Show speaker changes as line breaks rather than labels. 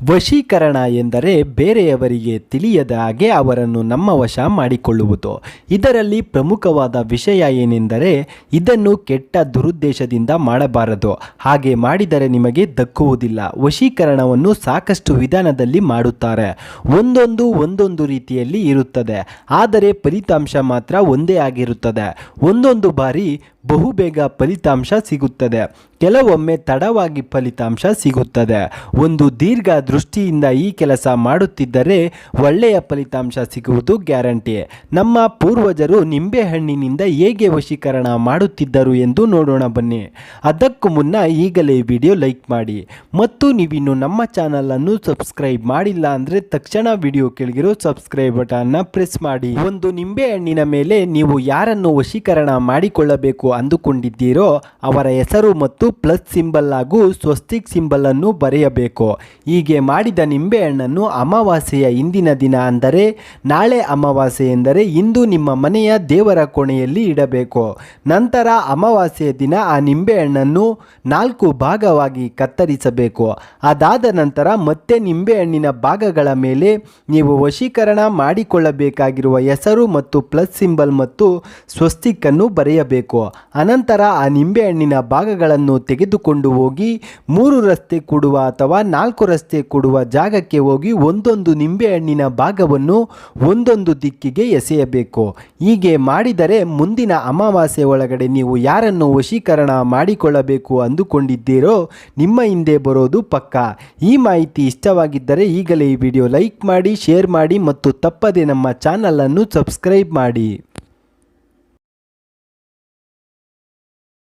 ವಶೀಕರಣ ಎಂದರೆ ಬೇರೆಯವರಿಗೆ ತಿಳಿಯದ ಹಾಗೆ ಅವರನ್ನು ನಮ್ಮ ವಶ ಮಾಡಿಕೊಳ್ಳುವುದು. ಇದರಲ್ಲಿ ಪ್ರಮುಖವಾದ ವಿಷಯ ಏನೆಂದರೆ ಇದನ್ನು ಕೆಟ್ಟ ದುರುದ್ದೇಶದಿಂದ ಮಾಡಬಾರದು. ಹಾಗೆ ಮಾಡಿದರೆ ನಿಮಗೆ ದಕ್ಕುವುದಿಲ್ಲ. ವಶೀಕರಣವನ್ನು ಸಾಕಷ್ಟು ವಿಧಾನದಲ್ಲಿ ಮಾಡುತ್ತಾರೆ. ಒಂದೊಂದು ರೀತಿಯಲ್ಲಿ ಇರುತ್ತದೆ. ಆದರೆ ಫಲಿತಾಂಶ ಮಾತ್ರ ಒಂದೇ ಆಗಿರುತ್ತದೆ. ಒಂದೊಂದು ಬಾರಿ ಬಹುಬೇಗ ಫಲಿತಾಂಶ ಸಿಗುತ್ತದೆ, ಕೆಲವೊಮ್ಮೆ ತಡವಾಗಿ ಫಲಿತಾಂಶ ಸಿಗುತ್ತದೆ. ಒಂದು ದೀರ್ಘ ದೃಷ್ಟಿಯಿಂದ ಈ ಕೆಲಸ ಮಾಡುತ್ತಿದ್ದರೆ ಒಳ್ಳೆಯ ಫಲಿತಾಂಶ ಸಿಗುವುದು ಗ್ಯಾರಂಟಿ. ನಮ್ಮ ಪೂರ್ವಜರು ನಿಂಬೆಹಣ್ಣಿನಿಂದ ಹೇಗೆ ವಶೀಕರಣ ಮಾಡುತ್ತಿದ್ದರು ಎಂದು ನೋಡೋಣ ಬನ್ನಿ. ಅದಕ್ಕೂ ಮುನ್ನ ಈಗಲೇ ವಿಡಿಯೋ ಲೈಕ್ ಮಾಡಿ ಮತ್ತು ನೀವಿನ್ನು ನಮ್ಮ ಚಾನಲನ್ನು ಸಬ್ಸ್ಕ್ರೈಬ್ ಮಾಡಿಲ್ಲ ಅಂದರೆ ತಕ್ಷಣ ವಿಡಿಯೋ ಕೆಳಗಿರೋ ಸಬ್ಸ್ಕ್ರೈಬ್ ಬಟನ್ನ ಪ್ರೆಸ್ ಮಾಡಿ. ಒಂದು ನಿಂಬೆಹಣ್ಣಿನ ಮೇಲೆ ನೀವು ಯಾರನ್ನು ವಶೀಕರಣ ಮಾಡಿಕೊಳ್ಳಬೇಕು ಅಂದುಕೊಂಡಿದ್ದೀರೋ ಅವರ ಹೆಸರು ಮತ್ತು ಪ್ಲಸ್ ಸಿಂಬಲ್ ಹಾಗೂ ಸ್ವಸ್ತಿಕ್ ಸಿಂಬಲ್ ಅನ್ನು ಬರೆಯಬೇಕು. ಹೀಗೆ ಮಾಡಿದ ನಿಂಬೆಹಣ್ಣನ್ನು ಅಮಾವಾಸ್ಯೆಯ ಇಂದಿನ ದಿನ ಅಂದರೆ ನಾಳೆ ಅಮಾವಾಸ್ಯೆ ಎಂದರೆ ಇಂದು ನಿಮ್ಮ ಮನೆಯ ದೇವರ ಕೋಣೆಯಲ್ಲಿ ಇಡಬೇಕು. ನಂತರ ಅಮಾವಾಸ್ಯೆಯ ದಿನ ಆ ನಿಂಬೆಹಣ್ಣನ್ನು 4 ಭಾಗವಾಗಿ ಕತ್ತರಿಸಬೇಕು. ಅದಾದ ನಂತರ ಮತ್ತೆ ನಿಂಬೆಹಣ್ಣಿನ ಭಾಗಗಳ ಮೇಲೆ ನೀವು ವಶೀಕರಣ ಮಾಡಿಕೊಳ್ಳಬೇಕಾಗಿರುವ ಹೆಸರು ಮತ್ತು ಪ್ಲಸ್ ಸಿಂಬಲ್ ಮತ್ತು ಸ್ವಸ್ತಿಕ್ ಅನ್ನು ಬರೆಯಬೇಕು. ಅನಂತರ ಆ ನಿಂಬೆಹಣ್ಣಿನ ಭಾಗಗಳನ್ನು ತೆಗೆದುಕೊಂಡು ಹೋಗಿ 3 ರಸ್ತೆ ಕೂಡುವ ಅಥವಾ 4 ರಸ್ತೆ ಕೂಡುವ ಜಾಗಕ್ಕೆ ಹೋಗಿ ಒಂದೊಂದು ನಿಂಬೆಹಣ್ಣಿನ ಭಾಗವನ್ನು ಒಂದೊಂದು ದಿಕ್ಕಿಗೆ ಎಸೆಯಬೇಕು. ಹೀಗೆ ಮಾಡಿದರೆ ಮುಂದಿನ ಅಮಾವಾಸ್ಯೆ ಒಳಗಡೆ ನೀವು ಯಾರನ್ನು ವಶೀಕರಣ ಮಾಡಿಕೊಳ್ಳಬೇಕು ಅಂದುಕೊಂಡಿದ್ದೀರೋ ನಿಮ್ಮ ಹಿಂದೆ ಬರೋದು ಪಕ್ಕ. ಈ ಮಾಹಿತಿ ಇಷ್ಟವಾಗಿದ್ದರೆ ಈಗಲೇ ಈ ವಿಡಿಯೋ ಲೈಕ್ ಮಾಡಿ, ಶೇರ್ ಮಾಡಿ ಮತ್ತು ತಪ್ಪದೆ ನಮ್ಮ ಚಾನಲನ್ನು ಸಬ್ಸ್ಕ್ರೈಬ್ ಮಾಡಿ.